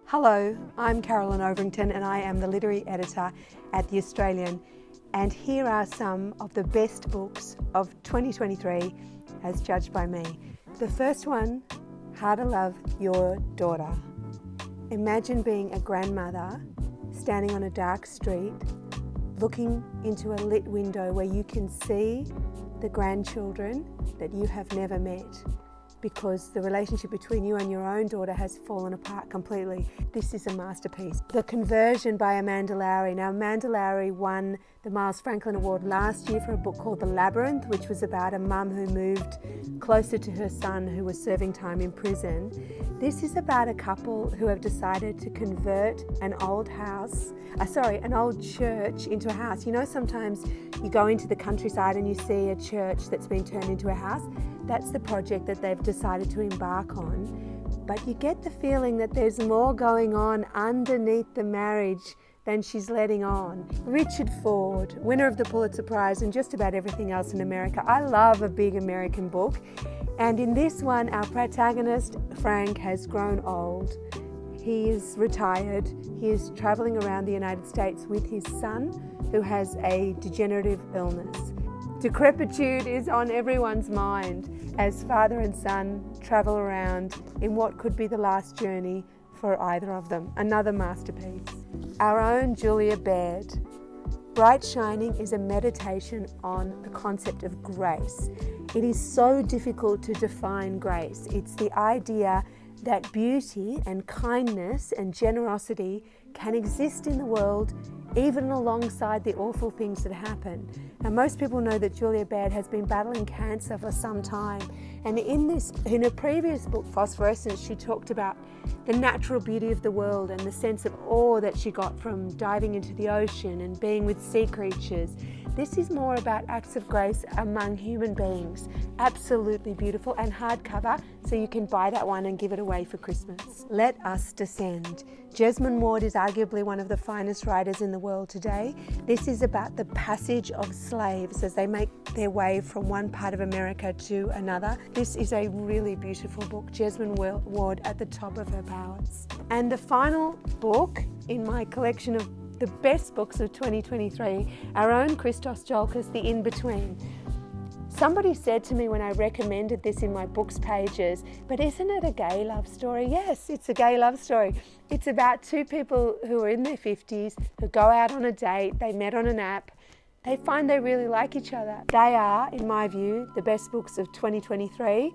Hello, I'm Carolyn Overington and I am the literary editor at The Australian, and here are some of the best books of 2023 as judged by me. The first one, How to Love Your Daughter. Imagine being a grandmother standing on a dark street looking into a lit window where you can see the grandchildren that you have never met, because the relationship between you and your own daughter has fallen apart completely. This is a masterpiece. The Conversion by Amanda Lowry. Now, Amanda Lowry won the Miles Franklin Award last year for a book called The Labyrinth, which was about a mum who moved closer to her son who was serving time in prison. This is about a couple who have decided to convert an old church into a house. You know, sometimes you go into the countryside and you see a church that's been turned into a house. That's the project that they've decided to embark on. But you get the feeling that there's more going on underneath the marriage than she's letting on. Richard Ford, winner of the Pulitzer Prize and just about everything else in America. I love a big American book. And in this one, our protagonist, Frank, has grown old. He is retired. He is traveling around the United States with his son, who has a degenerative illness. Decrepitude is on everyone's mind as father and son travel around in what could be the last journey for either of them. Another masterpiece. Our own Julia Baird. Bright Shining is a meditation on the concept of grace. It is so difficult to define grace. It's the idea that beauty and kindness and generosity can exist in the world even alongside the awful things that happen. Now, most people know that Julia Baird has been battling cancer for some time, and in her previous book, Phosphorescence, she talked about the natural beauty of the world and the sense of awe that she got from diving into the ocean and being with sea creatures. This is more about acts of grace among human beings. Absolutely beautiful, and hardcover, so you can buy that one and give it away for Christmas. Let Us Descend. Jesmyn Ward is arguably one of the finest writers in the world today. This is about the passage of slaves as they make their way from one part of America to another. This is a really beautiful book. Jesmyn Ward at the top of her powers. And the final book in my collection of the best books of 2023, our own Christos Tsiolkas, The In-Between. Somebody said to me when I recommended this in my books pages, but isn't it a gay love story? Yes, it's a gay love story. It's about two people who are in their 50s, who go out on a date, they met on an app, they find they really like each other. They are, in my view, the best books of 2023.